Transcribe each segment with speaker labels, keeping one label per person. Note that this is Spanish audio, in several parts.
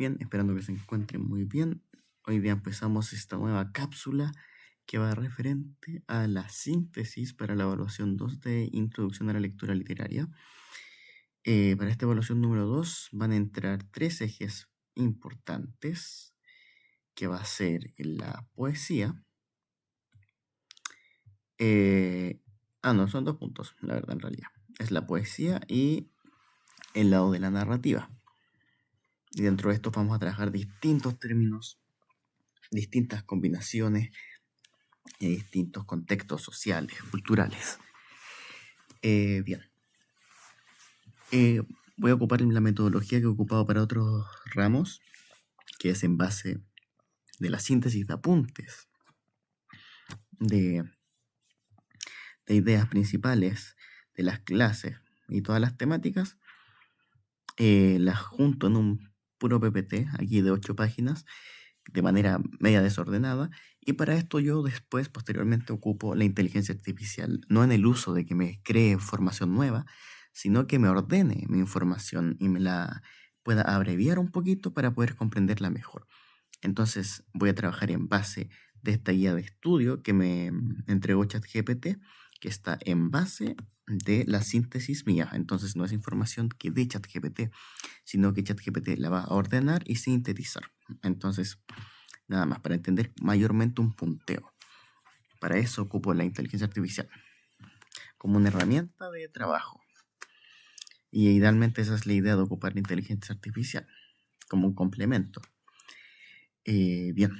Speaker 1: Bien, esperando que se encuentren muy bien. Hoy día empezamos esta nueva cápsula que va referente a la síntesis para la evaluación 2 de Introducción a la Lectura Literaria. Para esta evaluación número 2 van a entrar tres ejes importantes, que va a ser la poesía. No, son 2 puntos, la verdad, en realidad. Es la poesía y el lado de la narrativa. Y dentro de esto vamos a trabajar distintos términos, distintas combinaciones y distintos contextos sociales, culturales. Bien. Voy a ocupar la metodología que he ocupado para otros ramos, que es en base de la síntesis de apuntes, de ideas principales de las clases y todas las temáticas. Las junto en un puro PPT, aquí de 8 páginas, de manera media desordenada, y para esto yo después, posteriormente, ocupo la inteligencia artificial, no en el uso de que me cree información nueva, sino que me ordene mi información y me la pueda abreviar un poquito para poder comprenderla mejor. Entonces voy a trabajar en base de esta guía de estudio que me entregó ChatGPT, que está en base de la síntesis mía. Entonces no es información que dé ChatGPT, sino que ChatGPT la va a ordenar y sintetizar. Entonces, nada más, para entender mayormente un punteo. Para eso ocupo la inteligencia artificial como una herramienta de trabajo. Y idealmente esa es la idea de ocupar la inteligencia artificial como un complemento. Bien,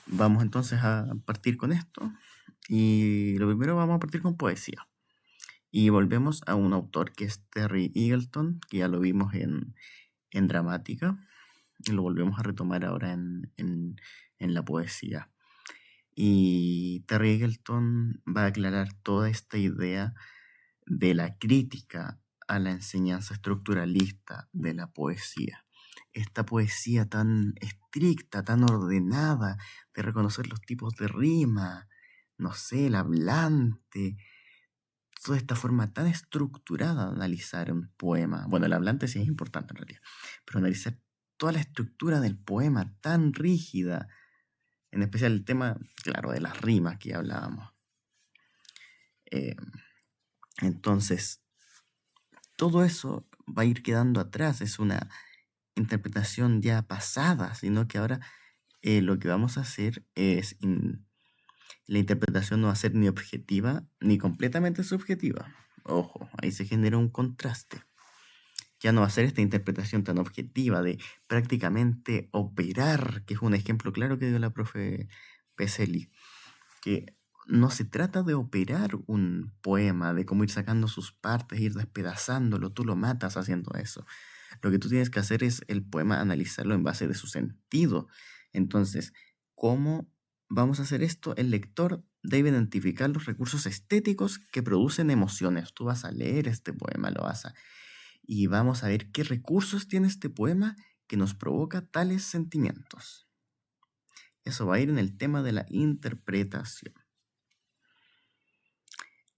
Speaker 1: vamos entonces a partir con esto. Y lo primero vamos a partir con poesía. Y volvemos a un autor que es Terry Eagleton, que ya lo vimos en Dramática. Y lo volvemos a retomar ahora en la poesía. Y Terry Eagleton va a aclarar toda esta idea de la crítica a la enseñanza estructuralista de la poesía. Esta poesía tan estricta, tan ordenada, de reconocer los tipos de rima, no sé, el hablante, toda esta forma tan estructurada de analizar un poema. Bueno, el hablante sí es importante en realidad, pero analizar toda la estructura del poema tan rígida, en especial el tema, claro, de las rimas que ya hablábamos. Entonces, todo eso va a ir quedando atrás, es una interpretación ya pasada, sino que ahora lo que vamos a hacer es, la interpretación no va a ser ni objetiva ni completamente subjetiva. Ojo, ahí se genera un contraste. Ya no va a ser esta interpretación tan objetiva de prácticamente operar, que es un ejemplo claro que dio la profe Peseli, que no se trata de operar un poema, de cómo ir sacando sus partes, ir despedazándolo, tú lo matas haciendo eso. Lo que tú tienes que hacer es el poema analizarlo en base de su sentido. Entonces, ¿cómo vamos a hacer esto? El lector debe identificar los recursos estéticos que producen emociones. Tú vas a leer este poema, y vamos a ver qué recursos tiene este poema que nos provoca tales sentimientos. Eso va a ir en el tema de la interpretación.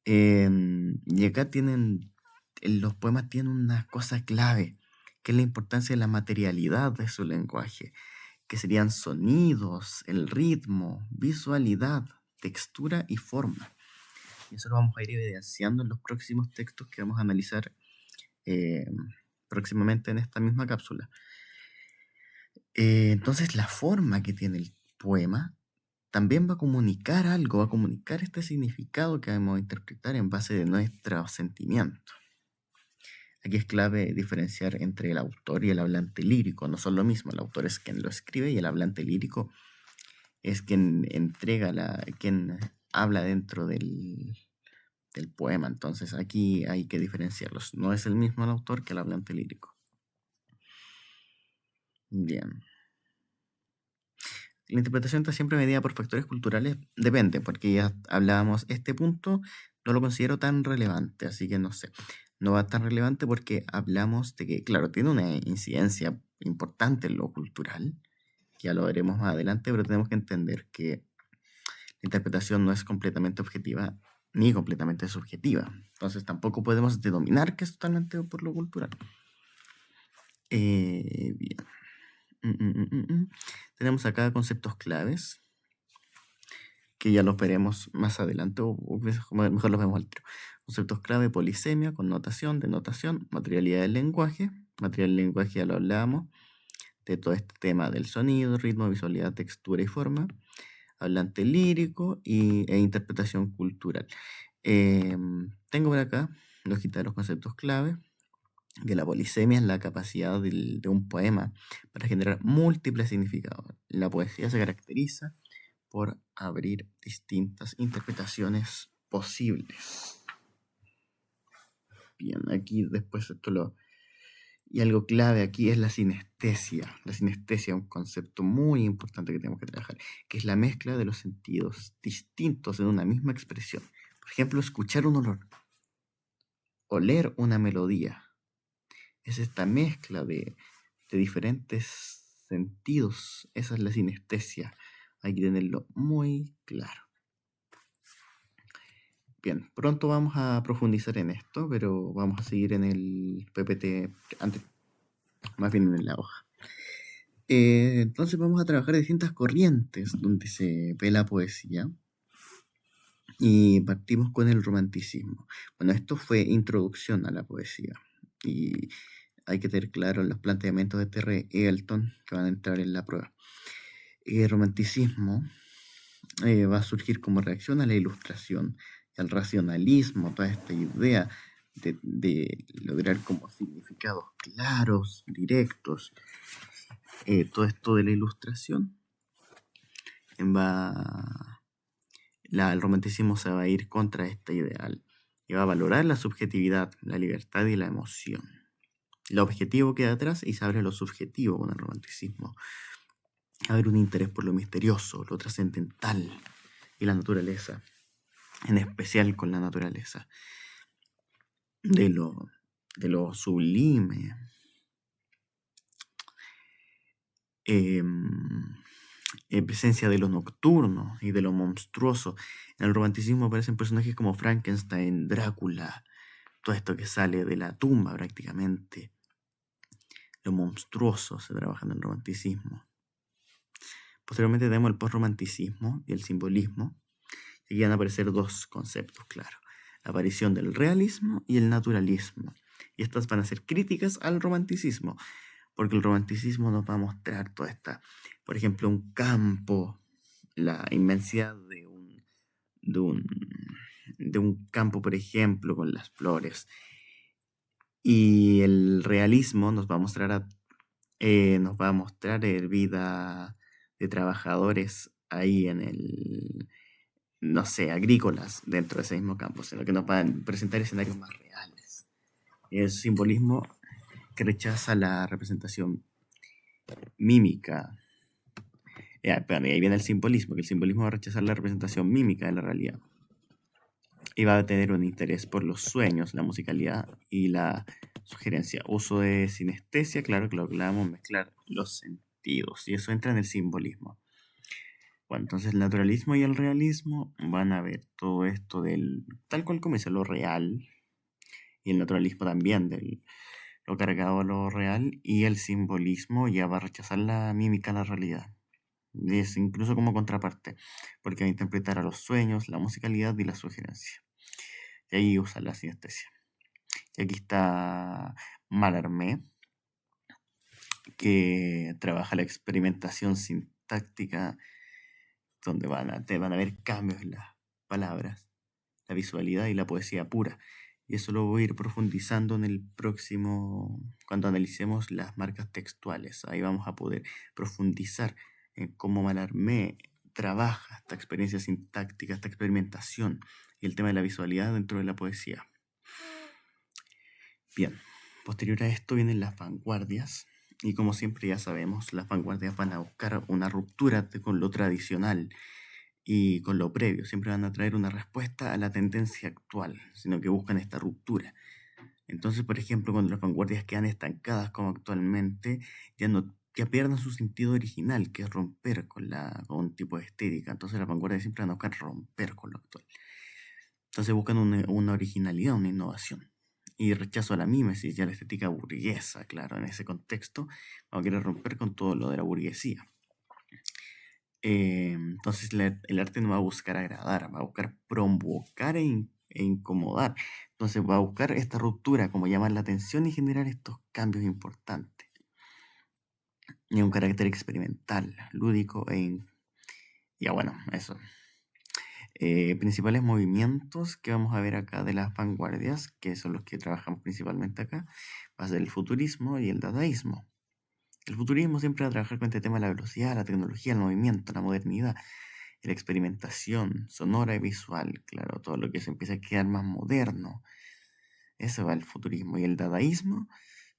Speaker 1: Y acá los poemas tienen una cosa clave, que es la importancia de la materialidad de su lenguaje, que serían sonidos, el ritmo, visualidad, textura y forma. Y eso lo vamos a ir evidenciando en los próximos textos que vamos a analizar próximamente en esta misma cápsula. Entonces la forma que tiene el poema también va a comunicar algo, va a comunicar este significado que vamos a interpretar en base de nuestros sentimientos. Aquí es clave diferenciar entre el autor y el hablante lírico. No son lo mismo, el autor es quien lo escribe y el hablante lírico es quien quien habla dentro del poema. Entonces aquí hay que diferenciarlos. No es el mismo el autor que el hablante lírico. Bien. La interpretación está siempre medida por factores culturales. Depende, porque ya hablábamos, este punto no lo considero tan relevante, así que no sé. No va tan relevante porque hablamos de que, claro, tiene una incidencia importante en lo cultural, que ya lo veremos más adelante, pero tenemos que entender que la interpretación no es completamente objetiva ni completamente subjetiva. Entonces tampoco podemos denominar que es totalmente por lo cultural. Bien. Tenemos acá conceptos claves, que ya los veremos más adelante, o mejor los vemos al tiro. Conceptos clave: polisemia, connotación, denotación, materialidad del lenguaje. Material del lenguaje ya lo hablamos, de todo este tema del sonido, ritmo, visualidad, textura y forma. Hablante lírico e interpretación cultural. Tengo por acá la hojita de los conceptos clave, que la polisemia es la capacidad de un poema para generar múltiples significados. La poesía se caracteriza por abrir distintas interpretaciones posibles. Bien, aquí después esto lo... Y algo clave aquí es la sinestesia. La sinestesia es un concepto muy importante que tenemos que trabajar, que es la mezcla de los sentidos distintos en una misma expresión. Por ejemplo, escuchar un olor, oler una melodía. Es esta mezcla de diferentes sentidos. Esa es la sinestesia. Hay que tenerlo muy claro. Bien, pronto vamos a profundizar en esto, pero vamos a seguir en el PPT antes, más bien en la hoja. Entonces vamos a trabajar distintas corrientes donde se ve la poesía y partimos con el romanticismo. Bueno, esto fue introducción a la poesía y hay que tener claro los planteamientos de Terry Eagleton que van a entrar en la prueba. El romanticismo va a surgir como reacción a la ilustración y al racionalismo, toda esta idea de lograr como significados claros, directos. Todo esto de la ilustración el romanticismo se va a ir contra este ideal y va a valorar la subjetividad, la libertad y la emoción. Lo objetivo queda atrás y se abre lo subjetivo con el romanticismo. Va a haber un interés por lo misterioso, lo trascendental y la naturaleza, en especial con la naturaleza, de lo sublime. Presencia de lo nocturno y de lo monstruoso. En el romanticismo aparecen personajes como Frankenstein, Drácula, todo esto que sale de la tumba prácticamente. Lo monstruoso se trabaja en el romanticismo. Posteriormente tenemos el postromanticismo y el simbolismo. Y aquí van a aparecer dos conceptos, claro. La aparición del realismo y el naturalismo. Y estas van a ser críticas al romanticismo, porque el romanticismo nos va a mostrar toda esta, por ejemplo, un campo, la inmensidad de un campo, por ejemplo, con las flores. Y el realismo nos va a mostrar vida de trabajadores ahí no sé, agrícolas dentro de ese mismo campo, sino que nos van a presentar escenarios más reales. Es simbolismo que rechaza la representación mímica. Ahí viene el simbolismo, que el simbolismo va a rechazar la representación mímica de la realidad. Y va a tener un interés por los sueños, la musicalidad y la sugerencia. Uso de sinestesia, claro que lo hablamos, mezclar los sentidos. Y eso entra en el simbolismo. Bueno, entonces el naturalismo y el realismo van a ver todo esto tal cual como dice, lo real. Y el naturalismo también, lo cargado a lo real. Y el simbolismo ya va a rechazar la mímica a la realidad. Es incluso como contraparte, porque va a interpretar a los sueños, la musicalidad y la sugerencia. Y ahí usa la sinestesia. Y aquí está Mallarmé, que trabaja la experimentación sintáctica, donde van a haber cambios en las palabras, la visualidad y la poesía pura. Y eso lo voy a ir profundizando en el próximo, cuando analicemos las marcas textuales. Ahí vamos a poder profundizar en cómo Mallarmé trabaja esta experiencia sintáctica, esta experimentación y el tema de la visualidad dentro de la poesía. Bien, posterior a esto vienen las vanguardias. Y como siempre ya sabemos, las vanguardias van a buscar una ruptura con lo tradicional y con lo previo. Siempre van a traer una respuesta a la tendencia actual, sino que buscan esta ruptura. Entonces, por ejemplo, cuando las vanguardias quedan estancadas como actualmente, ya pierden su sentido original, que es romper con un tipo de estética. Entonces las vanguardias siempre van a buscar romper con lo actual. Entonces buscan una originalidad, una innovación. y rechazo a la mímesis y a la estética burguesa, claro, en ese contexto, vamos a querer romper con todo lo de la burguesía. Entonces el arte no va a buscar agradar, va a buscar provocar e incomodar. Entonces va a buscar esta ruptura, como llamar la atención y generar estos cambios importantes. Y un carácter experimental, lúdico ya bueno, eso. Principales movimientos que vamos a ver acá de las vanguardias, que son los que trabajamos principalmente acá, va a ser el futurismo y el dadaísmo. El futurismo siempre va a trabajar con este tema de la velocidad, la tecnología, el movimiento, la modernidad, la experimentación sonora y visual, claro, todo lo que se empieza a quedar más moderno. Eso va el futurismo. Y el dadaísmo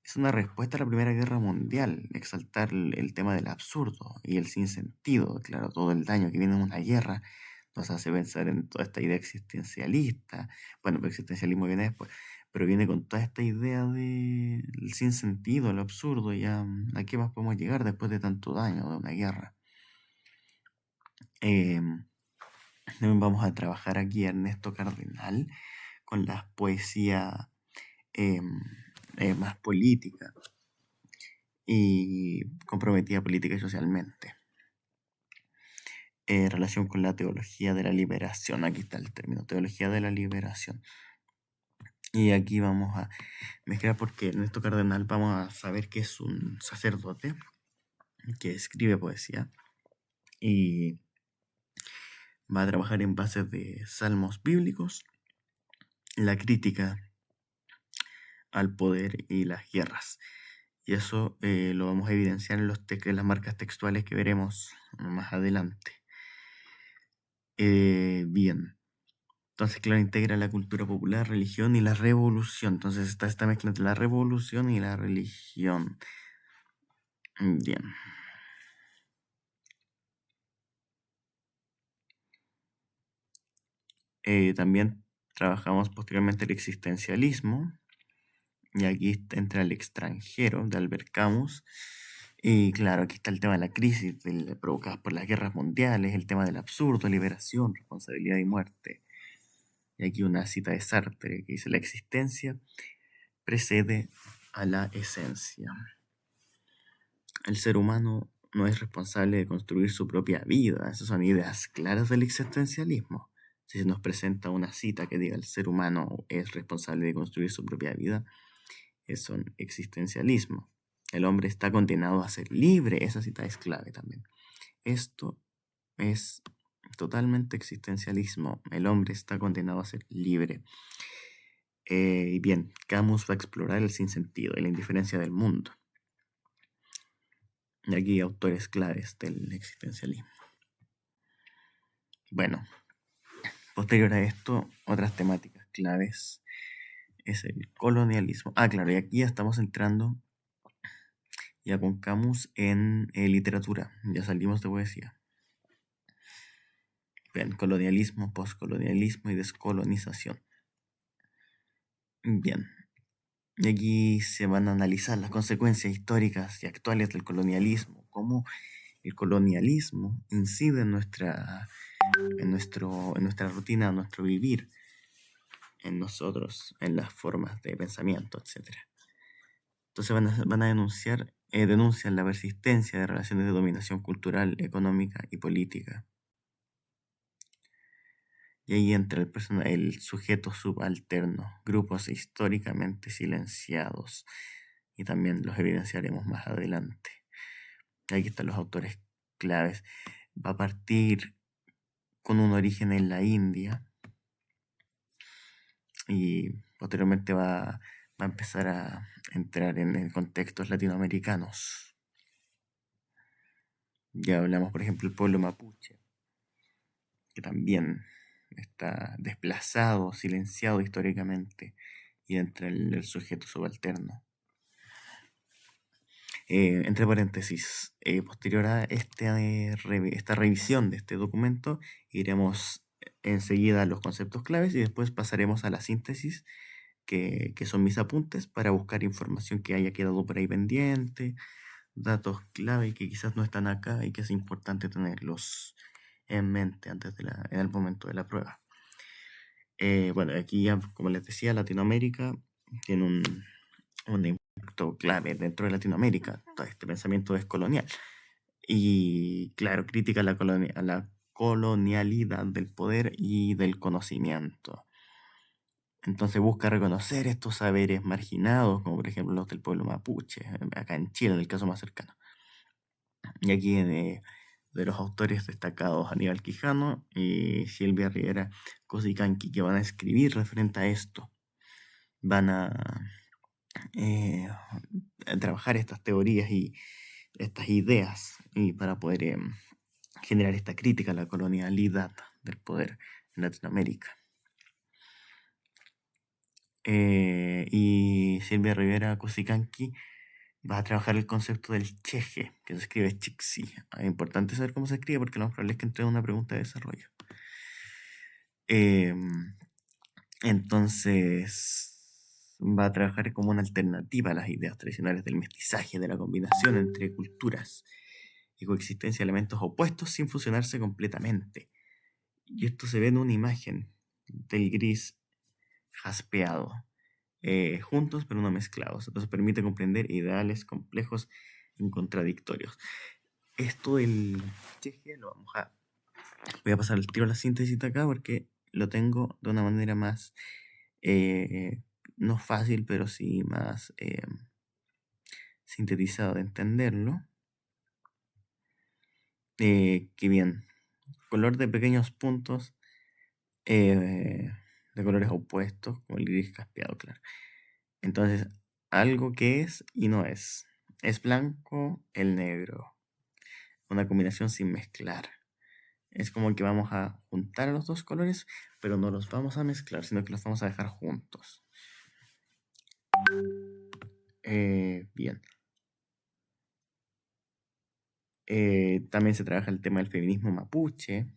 Speaker 1: es una respuesta a la Primera Guerra Mundial, exaltar el tema del absurdo y el sinsentido, claro, todo el daño que viene de una guerra nos hace pensar en toda esta idea existencialista. Bueno, el existencialismo viene después, pero viene con toda esta idea del sinsentido, el absurdo, ya a qué más podemos llegar después de tanto daño de una guerra. También vamos a trabajar aquí a Ernesto Cardenal con la poesía más política y comprometida política y socialmente. Relación con la teología de la liberación. Aquí está el término, teología de la liberación. Y aquí vamos a mezclar porque Ernesto Cardenal vamos a saber que es un sacerdote que escribe poesía y va a trabajar en bases de salmos bíblicos, la crítica al poder y las guerras. Y eso lo vamos a evidenciar en en las marcas textuales que veremos más adelante. Bien. Entonces, claro, integra la cultura popular, religión y la revolución. Entonces está esta mezcla entre la revolución y la religión. Bien. También trabajamos posteriormente el existencialismo. Y aquí entra El extranjero de Albert Camus. Y claro, aquí está el tema de la crisis provocada por las guerras mundiales, el tema del absurdo, liberación, responsabilidad y muerte. Y aquí una cita de Sartre que dice: la existencia precede a la esencia. El ser humano no es responsable de construir su propia vida. Esas son ideas claras del existencialismo. Si se nos presenta una cita que diga el ser humano es responsable de construir su propia vida, es un existencialismo. El hombre está condenado a ser libre. Esa cita es clave también. Esto es totalmente existencialismo. El hombre está condenado a ser libre. Y bien, Camus va a explorar el sinsentido y la indiferencia del mundo. Y aquí autores claves del existencialismo. Bueno, posterior a esto, otras temáticas claves es el colonialismo. Claro, y aquí ya estamos entrando ya con Camus en literatura. Ya salimos de poesía. Bien, colonialismo, poscolonialismo y descolonización. Bien, y aquí se van a analizar las consecuencias históricas y actuales del colonialismo, cómo el colonialismo incide en nuestra rutina, en nuestro vivir, en nosotros, en las formas de pensamiento, etc. Entonces van a denuncian la persistencia de relaciones de dominación cultural, económica y política. Y ahí entra el sujeto subalterno, grupos históricamente silenciados, y también los evidenciaremos más adelante. Aquí están los autores claves. Va a partir con un origen en la India y posteriormente va a empezar a entrar en contextos latinoamericanos. Ya hablamos, por ejemplo, del pueblo mapuche, que también está desplazado, silenciado históricamente, y entra el sujeto subalterno. Entre paréntesis, posterior a esta revisión de este documento, iremos enseguida a los conceptos claves y después pasaremos a la síntesis, que son mis apuntes para buscar información que haya quedado por ahí pendiente, datos clave que quizás no están acá y que es importante tenerlos en mente en el momento de la prueba. Bueno, aquí ya, como les decía, Latinoamérica tiene un impacto clave dentro de Latinoamérica, todo este pensamiento descolonial. Y claro, critica a la colonialidad del poder y del conocimiento. Entonces busca reconocer estos saberes marginados, como por ejemplo los del pueblo mapuche, acá en Chile, en el caso más cercano. Y aquí de los autores destacados Aníbal Quijano y Silvia Rivera Cosicanqui, que van a escribir referente a esto. Van a trabajar estas teorías y estas ideas y para poder generar esta crítica a la colonialidad del poder en Latinoamérica. Y Silvia Rivera Cosicanqui va a trabajar el concepto del cheje, que se escribe chixi. Es importante saber cómo se escribe porque lo más probable es que entre una pregunta de desarrollo. Entonces va a trabajar como una alternativa a las ideas tradicionales del mestizaje, de la combinación entre culturas y coexistencia de elementos opuestos sin fusionarse completamente. Y esto se ve en una imagen del gris jaspeado, juntos pero no mezclados. Entonces permite comprender ideales complejos y contradictorios. Esto del cheje lo voy a pasar el tiro a la síntesis de acá porque lo tengo de una manera más, no fácil, pero sí más sintetizado de entenderlo. Que bien, color de pequeños puntos de colores opuestos, como el gris caspeado, claro. Entonces, algo que es y no es. Es blanco, el negro. Una combinación sin mezclar. Es como que vamos a juntar los dos colores, pero no los vamos a mezclar, sino que los vamos a dejar juntos. Bien. También se trabaja el tema del feminismo mapuche.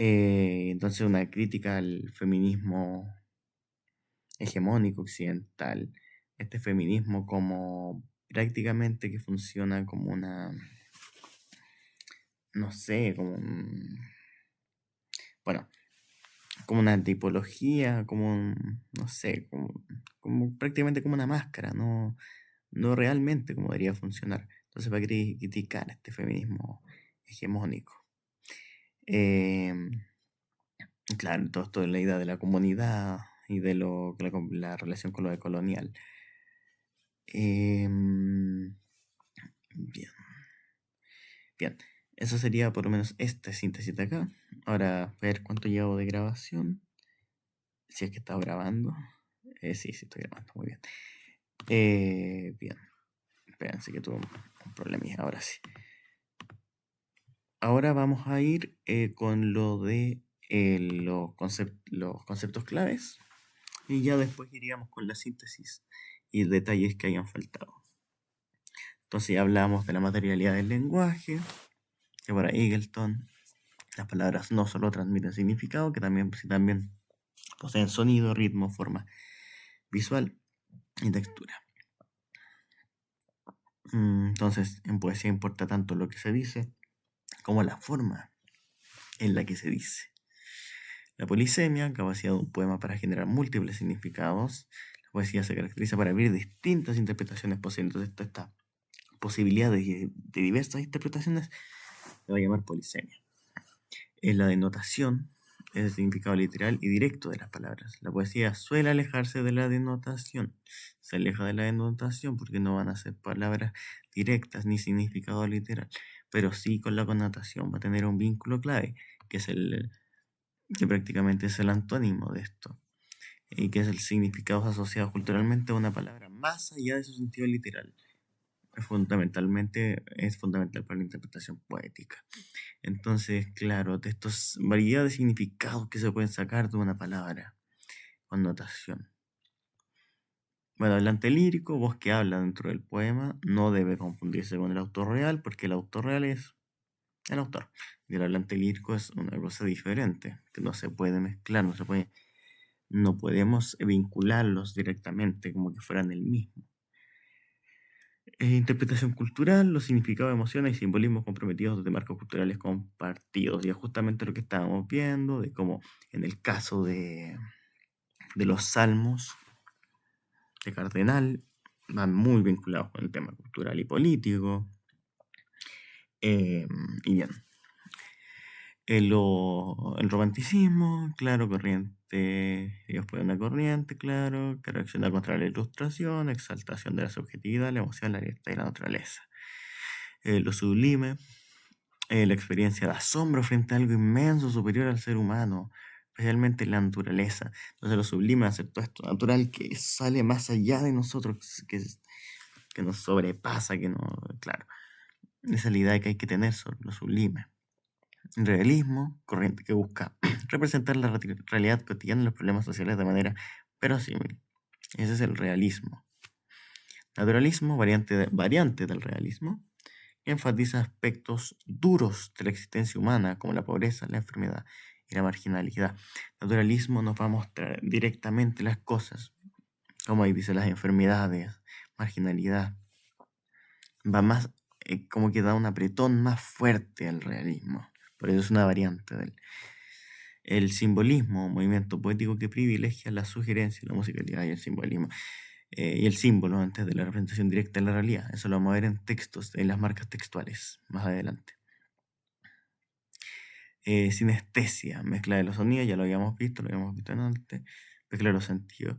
Speaker 1: Entonces una crítica al feminismo hegemónico occidental. Este feminismo como prácticamente que funciona como una, no sé, bueno, como una tipología, no sé, como prácticamente como una máscara, no realmente como debería funcionar. Entonces va a criticar este feminismo hegemónico. Claro, todo esto de la idea de la comunidad y de la relación con lo de colonial. Bien. Bien. Eso sería por lo menos esta síntesis de acá. Ahora, ver cuánto llevo de grabación. Si es que estaba grabando. Sí, estoy grabando. Muy bien. Bien. Espérense que tuve un problema. Ahora sí. Ahora vamos a ir con lo de los conceptos claves. Y ya después iríamos con la síntesis y detalles que hayan faltado. Entonces ya hablamos de la materialidad del lenguaje, que para Eagleton las palabras no solo transmiten significado, que también poseen sonido, ritmo, forma visual y textura. Entonces en poesía importa tanto lo que se dice como la forma en la que se dice. La polisemia, capacidad de un poema para generar múltiples significados. La poesía se caracteriza por abrir distintas interpretaciones posibles. Entonces esta posibilidad de diversas interpretaciones se va a llamar polisemia. Es la denotación, es el significado literal y directo de las palabras. La poesía suele alejarse de la denotación. Se aleja de la denotación porque no van a ser palabras directas ni significado literal, pero sí con la connotación va a tener un vínculo clave, que es que prácticamente es el antónimo de esto, y que es el significado asociado culturalmente a una palabra más allá de su sentido literal. Es fundamental para la interpretación poética. Entonces, claro, de estos variedad de significados que se pueden sacar de una palabra, connotación. Bueno, el antelírico, voz que habla dentro del poema, no debe confundirse con el autor real, porque el autor real es el autor. Y el hablante lírico es una cosa diferente, que no se puede mezclar, no podemos vincularlos directamente como que fueran el mismo. Interpretación cultural, los significados, emociones y simbolismos comprometidos desde marcos culturales compartidos. Y es justamente lo que estábamos viendo, de cómo en el caso de de los salmos de Cardenal, van muy vinculados con el tema cultural y político. Y bien, el romanticismo, claro, corriente, ellos pueden una corriente, claro, que reacciona contra la ilustración, exaltación de la subjetividad, la emoción, la libertad y la naturaleza. Lo sublime, la experiencia de asombro frente a algo inmenso, superior al ser humano, especialmente la naturaleza. Entonces lo sublime es todo esto natural que sale más allá de nosotros, que nos sobrepasa, que no, claro, esa es la idea que hay que tener sobre lo sublime. Realismo, corriente que busca representar la realidad cotidiana y los problemas sociales de manera verosímil. Ese es el realismo. Naturalismo, variante del realismo, que enfatiza aspectos duros de la existencia humana, como la pobreza, la enfermedad y la marginalidad. Naturalismo nos va a mostrar directamente las cosas, como ahí dice, las enfermedades, marginalidad. Va más, como que da un apretón más fuerte al realismo. Por eso es una variante del. El simbolismo, movimiento poético que privilegia la sugerencia, la musicalidad y el simbolismo. Y el símbolo antes de la representación directa de la realidad. Eso lo vamos a ver en textos, en las marcas textuales, más adelante. Sinestesia, mezcla de los sonidos, ya lo habíamos visto en antes. Mezcla de los sentidos.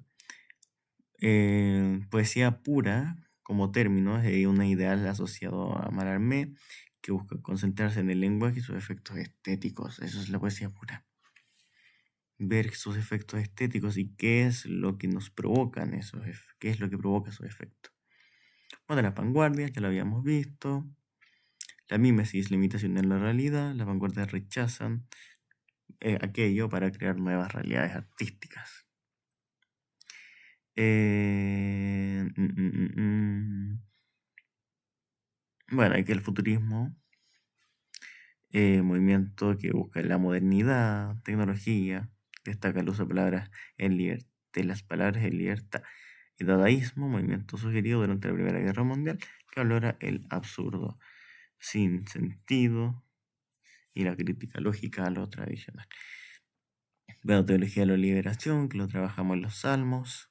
Speaker 1: Poesía pura, como término, es un ideal asociado a Mallarmé, que busca concentrarse en el lenguaje y sus efectos estéticos. Eso es la poesía pura. Ver sus efectos estéticos y qué es lo que nos provocan qué es lo que provoca esos efectos. Bueno, las vanguardias, ya lo habíamos visto. La mímesis, la imitación de la realidad. Las vanguardias rechazan aquello para crear nuevas realidades artísticas. Bueno, hay que el futurismo, movimiento que busca la modernidad, tecnología, destaca el uso de las palabras en libertad. El dadaísmo, movimiento sugerido durante la Primera Guerra Mundial, que valora el absurdo, sin sentido y la crítica lógica a lo tradicional. La teología de la liberación, que lo trabajamos en los Salmos.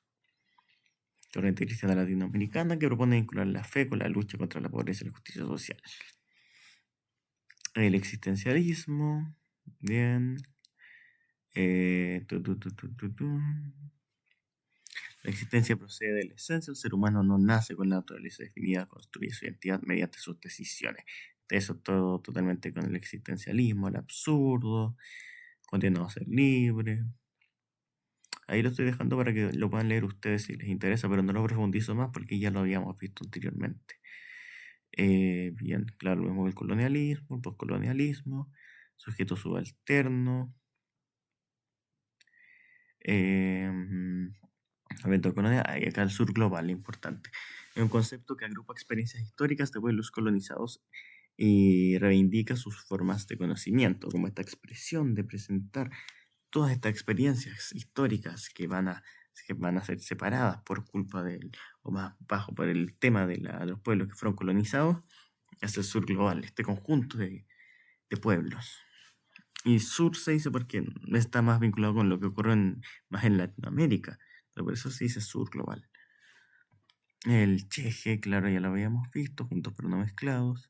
Speaker 1: Corriente cristiana latinoamericana, que propone vincular la fe con la lucha contra la pobreza y la justicia social. El existencialismo, bien. La existencia procede de la esencia. El ser humano no nace con la naturaleza definida, construye su identidad mediante sus decisiones. Eso todo totalmente con el existencialismo, el absurdo, condenado a ser libre. Ahí lo estoy dejando para que lo puedan leer ustedes si les interesa, pero no lo profundizo más porque ya lo habíamos visto anteriormente. Bien, claro, lo mismo que el colonialismo, el postcolonialismo, sujeto subalterno. Evento colonial, y acá el sur global, importante. Es un concepto que agrupa experiencias históricas de pueblos colonizados y reivindica sus formas de conocimiento, como esta expresión de presentar todas estas experiencias históricas que van a ser separadas por culpa o más bajo por el tema de los pueblos que fueron colonizados, es el sur global, este conjunto de pueblos. Y sur se dice porque está más vinculado con lo que ocurre más en Latinoamérica, pero por eso se dice sur global. El cheje, claro, ya lo habíamos visto, juntos pero no mezclados.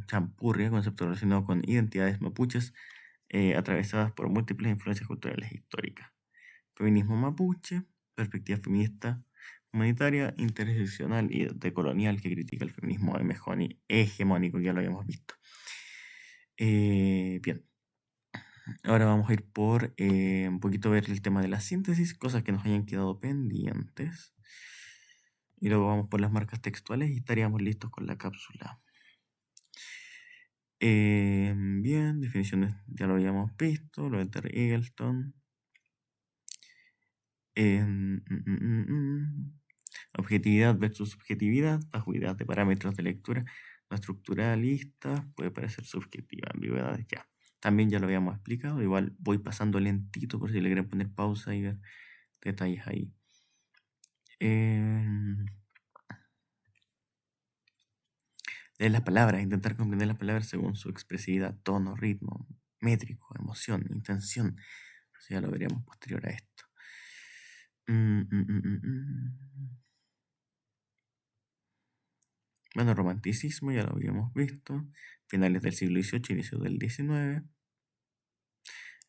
Speaker 1: Champurria, concepto relacionado con identidades mapuches atravesadas por múltiples influencias culturales e históricas. Feminismo mapuche, perspectiva feminista, humanitaria, interseccional y decolonial que critica el feminismo hegemónico, ya lo habíamos visto. Bien, ahora vamos a ir por un poquito ver el tema de la síntesis, cosas que nos hayan quedado pendientes. Y luego vamos por las marcas textuales y estaríamos listos con la cápsula. Bien, definiciones ya lo habíamos visto, lo de Terry Eagleton. Objetividad versus subjetividad, bajuidad de parámetros de lectura, no estructuralista, puede parecer subjetiva, ambigüedades ya. También ya lo habíamos explicado, igual voy pasando lentito por si le quieren poner pausa y ver detalles ahí. Leer las palabras, intentar comprender las palabras según su expresividad, tono, ritmo. métrico, emoción, intención. Eso ya lo veremos posterior a esto. Bueno, romanticismo ya lo habíamos visto. Finales del siglo XVIII, inicios del XIX.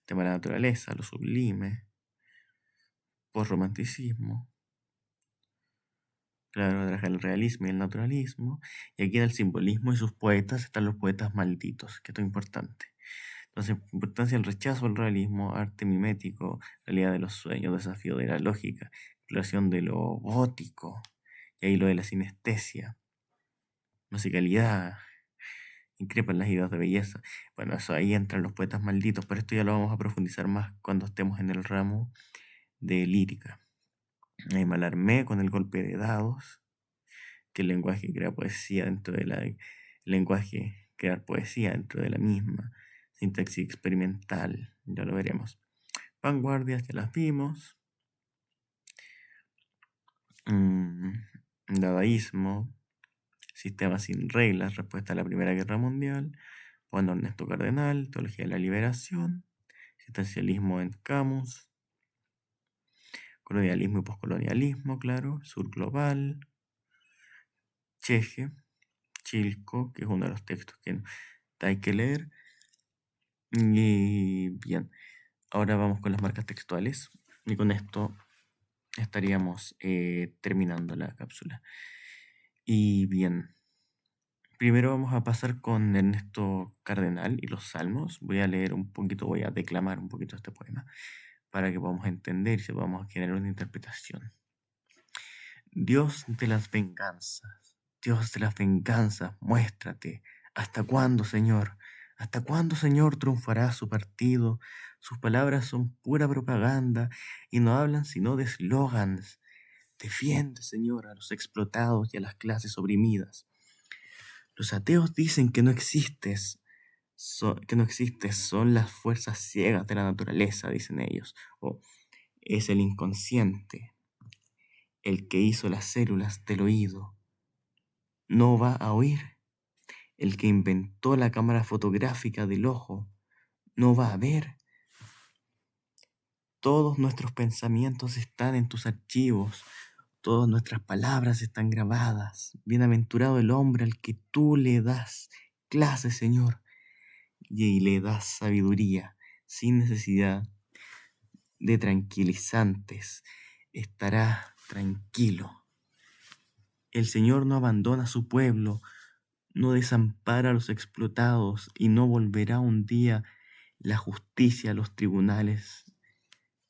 Speaker 1: Tema de la naturaleza, lo sublime. Postromanticismo. Claro, traje el realismo y el naturalismo. Y aquí en el simbolismo y sus poetas están los poetas malditos, que esto es importante. Entonces, importancia del rechazo al realismo, arte mimético, realidad de los sueños, desafío de la lógica, exploración de lo gótico, y ahí lo de la sinestesia, musicalidad, increpan las ideas de belleza. Bueno, eso ahí entran los poetas malditos, pero esto ya lo vamos a profundizar más cuando estemos en el ramo de lírica. Ahí me alarmé con el golpe de dados, que el lenguaje crea poesía dentro de la... El lenguaje crear poesía dentro de la misma. Sintaxis experimental, ya lo veremos. Vanguardias, ya las vimos. Dadaísmo. Sistema sin reglas, respuesta a la Primera Guerra Mundial. Juan Ernesto Cardenal, Teología de la Liberación. Existencialismo en Camus. Colonialismo y poscolonialismo, claro. Sur global. Cheje. Chilco, que es uno de los textos que hay que leer. Y bien, ahora vamos con las marcas textuales. Y con esto estaríamos terminando la cápsula. Y bien, primero vamos a pasar con Ernesto Cardenal y los Salmos. Voy a leer un poquito, voy a declamar un poquito este poema para que podamos entender y podamos generar una interpretación. Dios de las venganzas, muéstrate. ¿Hasta cuándo, Señor? ¿Hasta cuándo, Señor, triunfará su partido? Sus palabras son pura propaganda y no hablan sino de eslogans. Defiende, Señor, a los explotados y a las clases oprimidas. Los ateos dicen que no existes, son las fuerzas ciegas de la naturaleza, dicen ellos, o es el inconsciente el que hizo las células del oído. No va a oír. El que inventó la cámara fotográfica del ojo no va a ver. Todos nuestros pensamientos están en tus archivos. Todas nuestras palabras están grabadas. Bienaventurado el hombre al que tú le das clase, Señor, y le das sabiduría sin necesidad de tranquilizantes. Estará tranquilo. El Señor no abandona a su pueblo, no desampara a los explotados y no volverá un día la justicia a los tribunales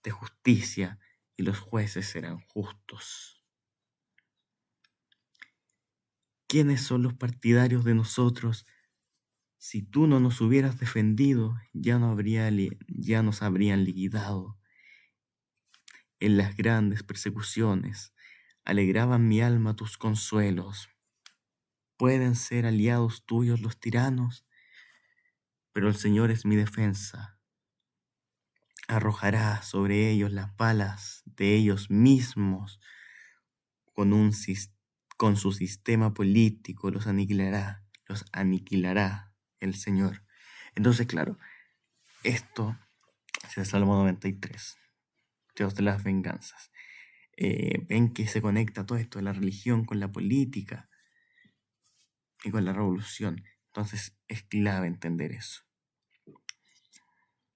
Speaker 1: de justicia y los jueces serán justos. ¿Quiénes son los partidarios de nosotros? Si tú no nos hubieras defendido, ya nos habrían liquidado. En las grandes persecuciones alegraban mi alma tus consuelos. Pueden ser aliados tuyos los tiranos, pero el Señor es mi defensa. Arrojará sobre ellos las balas de ellos mismos. Con su sistema político los aniquilará el Señor. Entonces, claro, esto es el Salmo 93, Dios de las venganzas. Ven que se conecta todo esto de la religión con la política y con la revolución. Entonces es clave entender eso.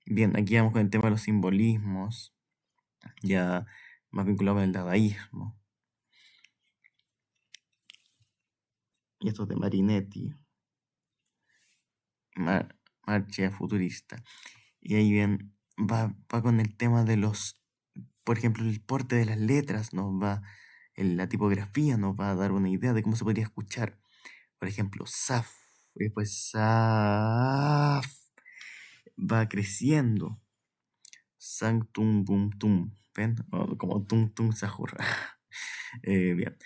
Speaker 1: Bien, aquí vamos con el tema de los simbolismos, ya más vinculado con el dadaísmo. Y esto de Marinetti, marcha futurista. Y ahí bien, va con el tema de los, por ejemplo, el porte de las letras, la tipografía nos va a dar una idea de cómo se podría escuchar. Por ejemplo, SAF, y después SAF, va creciendo. Sanctum bum tum, ¿ven? Como tum tum sahur. Bien,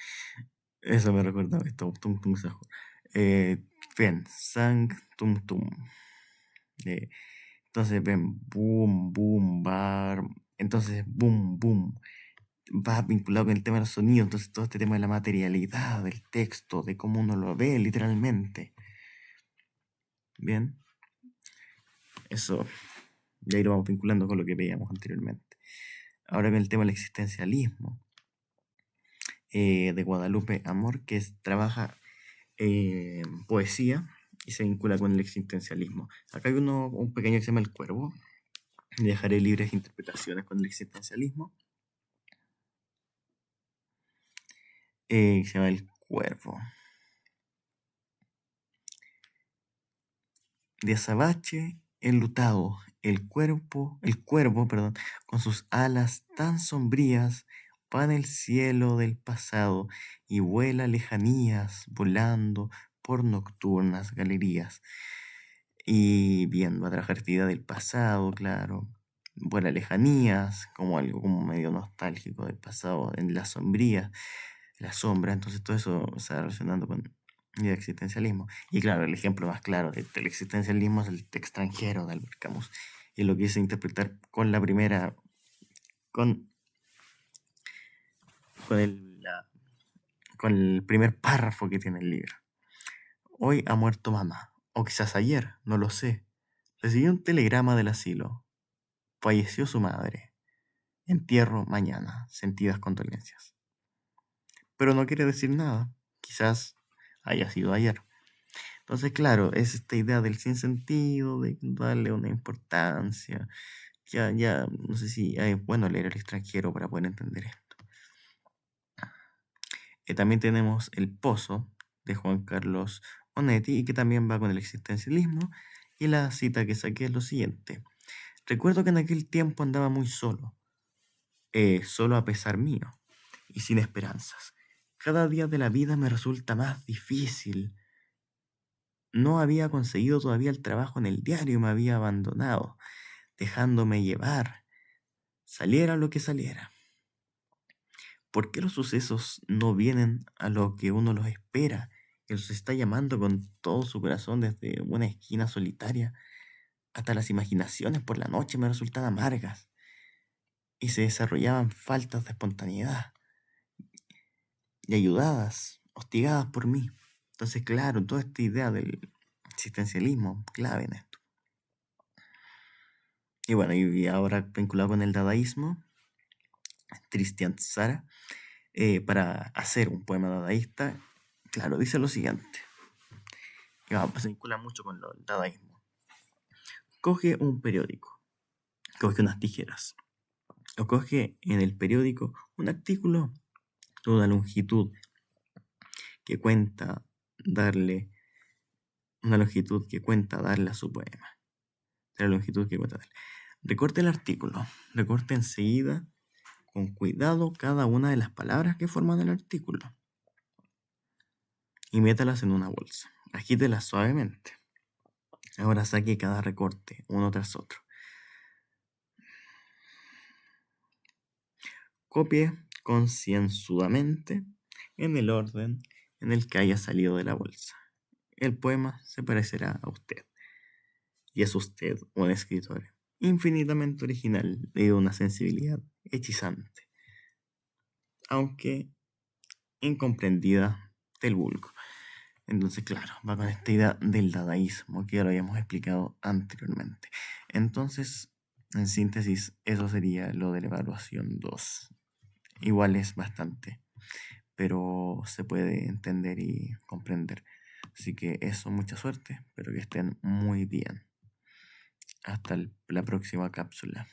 Speaker 1: eso me recuerda esto, tum tum sahur. Ven, sanctum tum. Entonces ven, boom, boom, bar. Entonces, boom, boom. Va vinculado con el tema de los sonidos. Entonces, todo este tema de la materialidad del texto, de cómo uno lo ve literalmente. Bien. eso ya ahí lo vamos vinculando con lo que veíamos anteriormente. Ahora con el tema del existencialismo de Guadalupe Amor, trabaja poesía y se vincula con el existencialismo. Acá hay un pequeño que se llama El Cuervo. Dejaré libres interpretaciones con el existencialismo. Se llama El Cuervo. De azabache enlutado, el cuervo, perdón, con sus alas tan sombrías, va en el cielo del pasado y vuela lejanías, volando por nocturnas galerías. Y bien, va a trabajar esta idea del pasado, claro. Vuela lejanías, como algo como medio nostálgico del pasado, en la sombría, la sombra. Entonces todo eso se va relacionando con el existencialismo. Y claro, el ejemplo más claro del existencialismo es el extranjero de Albert Camus. Y lo quise interpretar con la primera, con, con con el primer párrafo que tiene el libro. Hoy ha muerto mamá, o quizás ayer, no lo sé. Recibí un telegrama del asilo. Falleció su madre. Entierro mañana. Sentidas condolencias. Pero no quiere decir nada. Quizás haya sido ayer. Entonces, claro, es esta idea del sinsentido, de darle una importancia. Ya, no sé si es bueno leer El extranjero para poder entender esto. También tenemos El Pozo, de Juan Carlos Onetti, y que también va con el existencialismo. Y la cita que saqué es lo siguiente. Recuerdo que en aquel tiempo andaba muy solo, solo a pesar mío, y sin esperanzas. Cada día de la vida me resulta más difícil. No había conseguido todavía el trabajo en el diario y me había abandonado, dejándome llevar, saliera lo que saliera. ¿Por qué los sucesos no vienen a lo que uno los espera? Que los está llamando con todo su corazón desde una esquina solitaria hasta las imaginaciones por la noche me resultan amargas y se desarrollaban faltas de espontaneidad y ayudadas, hostigadas por mí. Entonces, claro, toda esta idea del existencialismo, clave en esto. Y bueno, y ahora vinculado con el dadaísmo, Tristan Tzara, para hacer un poema dadaísta, claro, dice lo siguiente, que se vincula mucho con el dadaísmo. Coge un periódico, coge unas tijeras, o coge en el periódico un artículo de una longitud que cuenta darle, una longitud que cuenta darle a su poema, de la longitud que cuenta darle. Recorte el artículo, recorte enseguida, con cuidado, cada una de las palabras que forman el artículo y métalas en una bolsa. Agítelas suavemente. Ahora saque cada recorte, uno tras otro. Copie concienzudamente en el orden en el que haya salido de la bolsa. El poema se parecerá a usted. Y es usted un escritor infinitamente original y de una sensibilidad hechizante, aunque incomprendida del vulgo. Entonces, claro, va con esta idea del dadaísmo que ya lo habíamos explicado anteriormente. Entonces, en síntesis, eso sería lo de la evaluación 2. Igual es bastante, pero se puede entender y comprender. Así que eso, mucha suerte, espero que estén muy bien. Hasta la próxima cápsula.